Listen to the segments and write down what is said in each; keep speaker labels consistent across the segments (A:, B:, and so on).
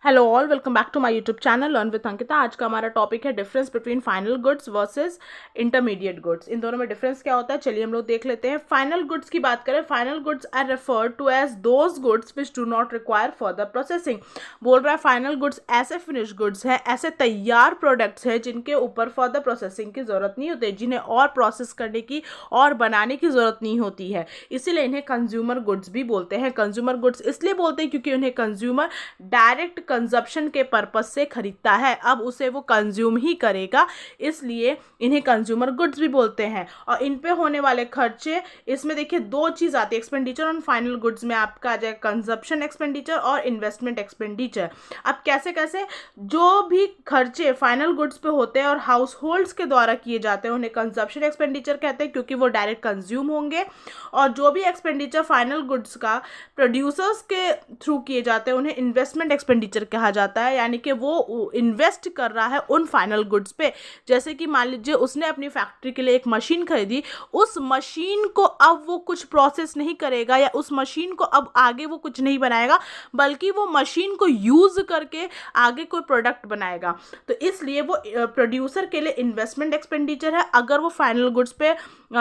A: Hello all, welcome back to my YouTube channel learn with Ankita. आज का हमारा topic है difference between final goods versus intermediate goods. इन दोनों में डिफरेंस क्या होता है, चलिए हम लोग देख लेते हैं। फाइनल गुड्स की बात करें, final goods are referred to as those goods which do not require further processing. बोल रहा है फाइनल गुड्स ऐसे फिनिश गुड्स है, ऐसे तैयार प्रोडक्ट्स है जिनके ऊपर फर्दर प्रोसेसिंग की जरूरत नहीं होती, जिन्हें और प्रोसेस करने की और बनाने की जरूरत नहीं होती है। इसीलिए इन्हें कंज्यूमर गुड्स भी बोलते हैं। कंज्यूमर गुड्स इसलिए बोलते हैं क्योंकि उन्हें कंज्यूमर डायरेक्ट कंजप्शन के पर्पस से खरीदता है, अब उसे वो कंज्यूम ही करेगा, इसलिए इन्हें कंज्यूमर गुड्स भी बोलते हैं। और इन पे होने वाले खर्चे, इसमें देखिए दो चीज आती है एक्सपेंडिचर ऑन फाइनल गुड्स में, आपका आ जाएगा कंजप्शन एक्सपेंडिचर और इन्वेस्टमेंट एक्सपेंडिचर। अब कैसे कैसे जो भी खर्चे फाइनल गुड्स पे होते हैं और हाउस होल्ड्स के द्वारा किए जाते हैं उन्हें कंजप्शन एक्सपेंडिचर कहते हैं, क्योंकि वो डायरेक्ट कंज्यूम होंगे। और जो भी एक्सपेंडिचर फाइनल गुड्स का प्रोड्यूसर्स के थ्रू किए जाते हैं उन्हें इन्वेस्टमेंट एक्सपेंडिचर कहा जाता है, यानी कि वो इन्वेस्ट कर रहा है उन फाइनल गुड्स पे। जैसे कि मान लीजिए उसने अपनी फैक्ट्री के लिए एक मशीन खरीदी, उस मशीन को अब वो कुछ प्रोसेस नहीं करेगा या उस मशीन को अब आगे वो कुछ नहीं बनाएगा, बल्कि वो मशीन को यूज करके आगे कोई प्रोडक्ट बनाएगा। तो इसलिए वो प्रोड्यूसर के लिए इन्वेस्टमेंट एक्सपेंडिचर है अगर वो फाइनल गुड्स पे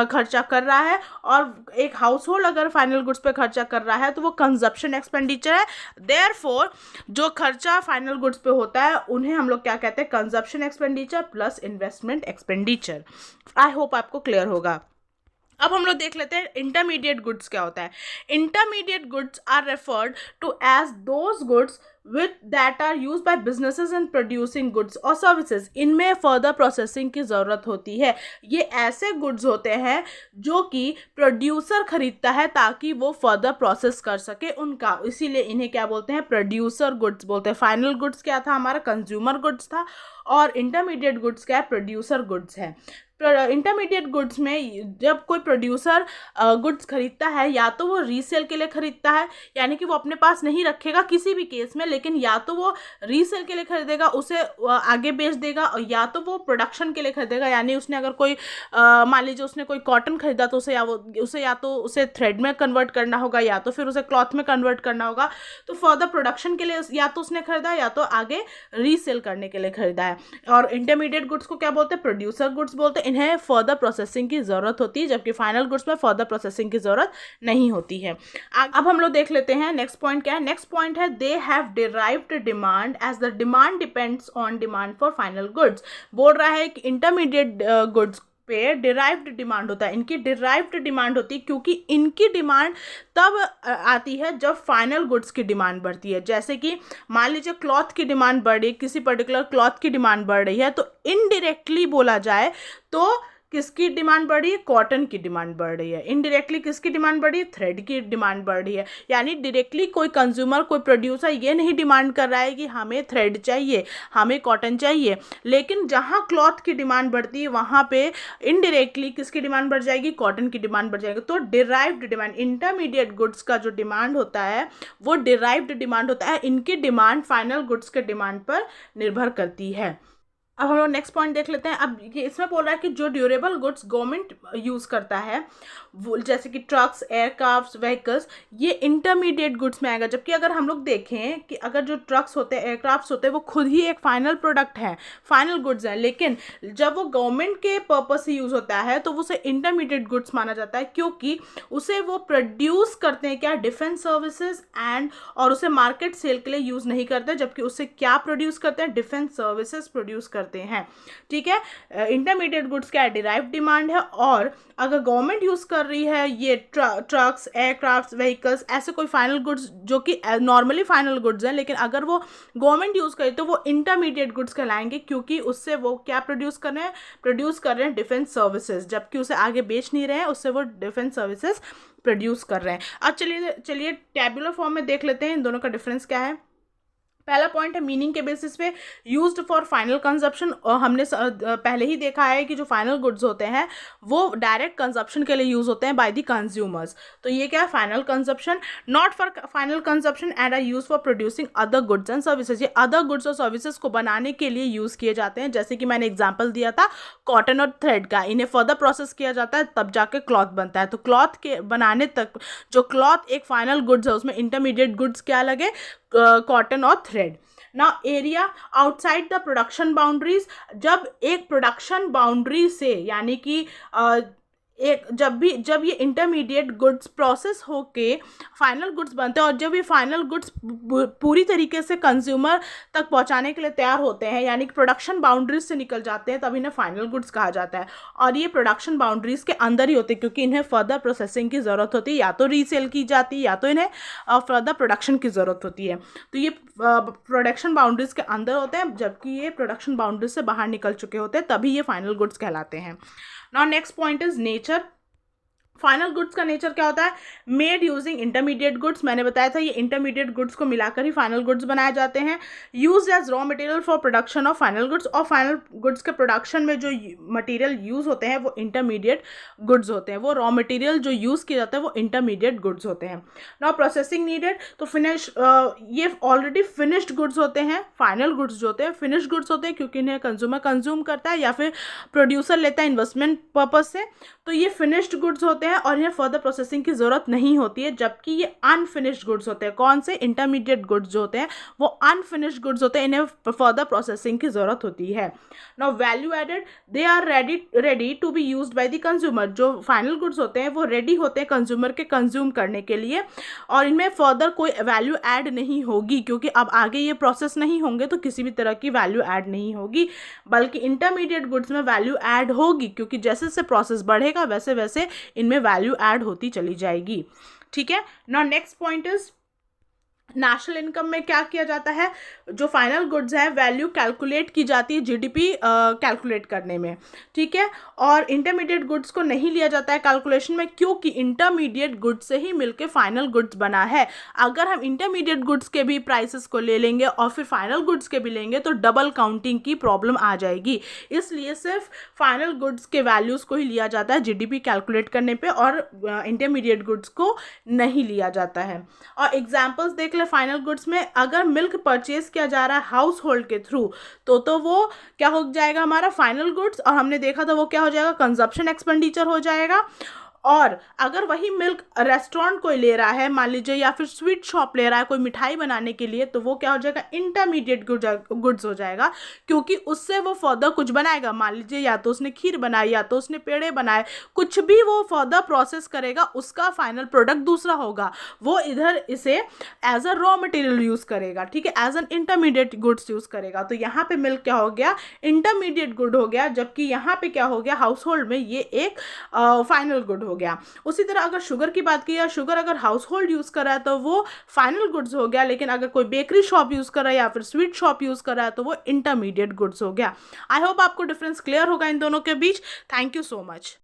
A: खर्चा कर रहा है, और एक हाउस होल्ड अगर फाइनल गुड्स पे खर्चा कर रहा है तो वो कंजप्शन एक्सपेंडिचर है। देयरफॉर जो खर्चा फाइनल गुड्स पे होता है उन्हें हम लोग क्या कहते हैं, consumption expenditure plus investment expenditure. आई होप आपको क्लियर होगा। अब हम लोग देख लेते हैं इंटरमीडिएट गुड्स क्या होता है। Intermediate goods are referred to as those goods with that are used by businesses in producing goods और services। इनमें फर्दर प्रोसेसिंग की ज़रूरत होती है। ये ऐसे गुड्स होते हैं जो कि प्रोड्यूसर खरीदता है ताकि वो फर्दर प्रोसेस कर सके उनका, इसीलिए इन्हें क्या बोलते हैं, प्रोड्यूसर गुड्स बोलते हैं। फाइनल गुड्स क्या था हमारा, कंज्यूमर गुड्स था, और इंटरमीडिएट गुड्स क्या है, प्रोड्यूसर गुड्स है। इंटरमीडिएट गुड्स में जब कोई प्रोड्यूसर गुड्स खरीदता है, या तो वो रीसेल के लिए खरीदता है, यानी कि वो अपने पास नहीं रखेगा किसी भी केस में, लेकिन या तो वो रीसेल के लिए खरीदेगा, उसे आगे बेच देगा, और या तो वो प्रोडक्शन के लिए खरीदेगा, यानी उसने अगर कोई मान लीजिए उसने कोई कॉटन खरीदा तो उसे थ्रेड में कन्वर्ट करना होगा, या तो फिर उसे क्लॉथ में कन्वर्ट करना होगा। तो फर्दर प्रोडक्शन के लिए या तो उसने खरीदा या तो आगे रीसेल करने के लिए खरीदा है। और इंटरमीडिएट गुड्स को क्या बोलते हैं, प्रोड्यूसर गुड्स बोलते हैं। इन्हें फर्दर प्रोसेसिंग की जरूरत होती है, जबकि फाइनल गुड्स में फर्दर प्रोसेसिंग की जरूरत नहीं होती है। अब हम लोग देख लेते हैं नेक्स्ट पॉइंट क्या है। नेक्स्ट पॉइंट है they have derived demand as the demand depends on demand for final goods. बोल रहा है कि इंटरमीडिएट गुड्स पे डिराइव्ड डिमांड होता है। इनकी डिराइव्ड डिमांड होती है क्योंकि इनकी डिमांड तब आती है जब फाइनल गुड्स की डिमांड बढ़ती है। जैसे कि मान लीजिए क्लॉथ की डिमांड बढ़ रही, किसी पर्टिकुलर क्लॉथ की डिमांड बढ़ रही है, तो इनडायरेक्टली बोला जाए तो किसकी डिमांड बढ़ रही है, कॉटन की डिमांड बढ़ रही है। इनडायरेक्टली किसकी डिमांड बढ़ रही है, थ्रेड की डिमांड बढ़ रही है। यानी डायरेक्टली कोई कंज्यूमर, कोई प्रोड्यूसर ये नहीं डिमांड कर रहा है कि हमें थ्रेड चाहिए, हमें कॉटन चाहिए, लेकिन जहाँ क्लॉथ की डिमांड बढ़ती है वहाँ पे इनडायरेक्टली किसकी डिमांड बढ़ जाएगी, कॉटन की डिमांड बढ़ जाएगी। तो डिराइव्ड डिमांड, इंटरमीडिएट गुड्स का जो डिमांड होता है वो डिराइव्ड डिमांड होता है। इनकी डिमांड फाइनल गुड्स के डिमांड पर निर्भर करती है। अब हम लोग नेक्स्ट पॉइंट देख लेते हैं। अब ये इसमें बोल रहा है कि जो ड्यूरेबल गुड्स गवर्नमेंट यूज़ करता है, वो जैसे कि ट्रक्स, एयरक्राफ्ट, व्हीकल्स, ये इंटरमीडिएट गुड्स में आएगा। जबकि अगर हम लोग देखें कि अगर जो ट्रक्स होते हैं, एयरक्राफ्ट होते हैं, वो खुद ही एक फाइनल प्रोडक्ट है, फाइनल गुड्स है, लेकिन जब वो गवर्नमेंट के पर्पस से यूज़ होता है तो उसे इंटरमीडिएट गुड्स माना जाता है, क्योंकि उसे वो प्रोड्यूस करते हैं क्या, डिफेंस सर्विसेज एंड, और उसे मार्केट सेल के लिए यूज़ नहीं करते, जबकि उसे क्या प्रोड्यूस करते हैं, डिफेंस सर्विसेज प्रोड्यूस करते हैं। ठीक है, इंटरमीडिएट गुड्स क्या है, डिराइव्ड डिमांड है। और अगर गवर्नमेंट यूज कर रही है ये ट्रक्स, एयरक्राफ्ट, व्हीकल्स, ऐसे कोई फाइनल गुड्स जो कि नॉर्मली फाइनल गुड्स हैं, लेकिन अगर वो गवर्नमेंट यूज करे तो वो इंटरमीडिएट गुड्स कहलाएंगे, क्योंकि उससे वो क्या प्रोड्यूस कर रहे हैं डिफेंस सर्विसेज, जबकि उसे आगे बेच नहीं रहे हैं, उससे वो डिफेंस सर्विसेज प्रोड्यूस कर रहे हैं। अब चलिए टैबुलर फॉर्म में देख लेते हैं इन दोनों का डिफरेंस क्या है। पहला पॉइंट है मीनिंग के बेसिस पे, यूज्ड फॉर फाइनल कंजप्शन। और हमने पहले ही देखा है कि जो फाइनल गुड्स होते हैं वो डायरेक्ट कंजप्शन के लिए यूज होते हैं बाय द कंज्यूमर्स। तो ये क्या है, final consumption. Not for final consumption and are use for producing other goods and services. ये अदर गुड्स और सर्विसेज को बनाने के लिए यूज किए जाते हैं। जैसे कि मैंने एग्जाम्पल दिया था कॉटन और थ्रेड का, इन्हें फर्दर प्रोसेस किया जाता है तब जाके क्लॉथ बनता है। तो क्लॉथ के बनाने तक जो क्लॉथ एक फाइनल गुड्स है उसमें इंटरमीडिएट गुड्स क्या लगे, कॉटन और थ्रेड। ना area outside the production boundaries, जब एक प्रोडक्शन बाउंड्री से यानी कि जब ये इंटरमीडिएट गुड्स प्रोसेस होके फाइनल गुड्स बनते हैं और जब ये फाइनल गुड्स पूरी तरीके से कंज्यूमर तक पहुंचाने के लिए तैयार होते हैं यानी कि प्रोडक्शन बाउंड्रीज से निकल जाते हैं, तब इन्हें फाइनल गुड्स कहा जाता है। और ये प्रोडक्शन बाउंड्रीज के अंदर ही होते हैं क्योंकि इन्हें फर्दर प्रोसेसिंग की ज़रूरत होती है, या तो रीसेल की जाती है या तो इन्हें फर्दर प्रोडक्शन की ज़रूरत होती है। तो ये प्रोडक्शन बाउंड्रीज के अंदर होते हैं, जबकि ये प्रोडक्शन बाउंड्रीज से बाहर निकल चुके होते हैं, तभी ये फाइनल गुड्स कहलाते हैं। Now next point is nature. Final goods का नेचर क्या होता है? मेड यूजिंग इंटरमीडिएट गुड्स, मैंने बताया था ये इंटरमीडिएट गुड्स को मिलाकर ही फाइनल गुड्स बनाए जाते हैं। Use as raw material for production of final goods, और फाइनल गुड्स के प्रोडक्शन में जो मटेरियल यूज होते हैं वो इंटरमीडिएट गुड्स होते हैं, वो रॉ मटेरियल जो यूज किया जाता है वो इंटरमीडिएट गुड्स होते हैं। नाउ प्रोसेसिंग नीडेड, तो फिनिश ये ऑलरेडी फिनिश्ड गुड्स होते हैं। फाइनल गुड्स जो होते हैं फिनिश्ड गुड्स होते हैं क्योंकि इन्हें कंज्यूमर कंज्यूम करता है या फिर प्रोड्यूसर लेता है इन्वेस्टमेंट पर्पज से, तो ये फिनिश्ड गुड्स होते हैं और इन्हें फर्दर प्रोसेसिंग की जरूरत नहीं होती है। जबकि ये अनफिनिश्ड गुड्स होते हैं। कौन से? इंटरमीडिएट गुड्स जो होते हैं वो अनफिनिश्ड गुड्स होते हैं, इन्हें फर्दर प्रोसेसिंग की जरूरत होती है। Now value added, they are ready to be used by the consumer, जो फाइनल गुड्स होते हैं वो रेडी होते हैं कंज्यूमर के कंज्यूम करने के लिए और इनमें फर्दर कोई वैल्यू ऐड नहीं होगी क्योंकि अब आगे ये प्रोसेस नहीं होंगे तो किसी भी तरह की वैल्यू ऐड नहीं होगी, बल्कि इंटरमीडिएट गुड्स में वैल्यू ऐड होगी क्योंकि जैसे जैसे प्रोसेस बढ़ेगा वैसे वैसे इनमें वैल्यू ऐड होती चली जाएगी। ठीक है। Now next point is national income में क्या किया जाता है? जो फाइनल गुड्स है वैल्यू कैलकुलेट की जाती है जीडीपी कैलकुलेट करने में। ठीक है। और इंटरमीडिएट गुड्स को नहीं लिया जाता है कैलकुलेशन में क्योंकि इंटरमीडिएट गुड्स से ही मिलके फाइनल गुड्स बना है। अगर हम इंटरमीडिएट गुड्स के भी प्राइसेस को ले लेंगे और फिर फाइनल गुड्स के भी लेंगे तो डबल काउंटिंग की प्रॉब्लम आ जाएगी, इसलिए सिर्फ फाइनल गुड्स के वैल्यूज़ को ही लिया जाता है जीडीपी कैलकुलेट करने पे और इंटरमीडिएट गुड्स को नहीं लिया जाता है। और एग्जाम्पल्स देख फाइनल गुड्स में अगर मिल्क परचेज किया जा रहा है हाउस होल्ड के थ्रू तो वो क्या हो जाएगा? हमारा फाइनल गुड्स, और हमने देखा था वो क्या हो जाएगा? कंजप्शन एक्सपेंडिचर हो जाएगा। और अगर वही मिल्क रेस्टोरेंट कोई ले रहा है मान लीजिए या फिर स्वीट शॉप ले रहा है कोई मिठाई बनाने के लिए, तो वो क्या हो जाएगा? इंटरमीडिएट गुड्स हो जाएगा क्योंकि उससे वो फर्दर कुछ बनाएगा। मान लीजिए या तो उसने खीर बनाई या तो उसने पेड़े बनाए, कुछ भी वो फर्दर प्रोसेस करेगा उसका फाइनल प्रोडक्ट दूसरा होगा, वो इधर इसे as a raw material use करेगा। ठीक है, as an intermediate goods use करेगा। तो यहाँ पे मिल्क क्या हो गया? इंटरमीडिएट गुड हो गया, जबकि यहाँ पे क्या हो गया? हाउस होल्ड में ये एक फाइनल गुड हो गया। उसी तरह अगर शुगर की बात की या शुगर अगर हाउस होल्ड यूज कर रहा है तो वो फाइनल गुड्स हो गया, लेकिन अगर कोई बेकरी शॉप यूज कर रहा है या फिर स्वीट शॉप यूज कर रहा है तो वो इंटरमीडिएट गुड्स हो गया। आई होप आपको डिफरेंस क्लियर होगा इन दोनों के बीच। Thank you so much.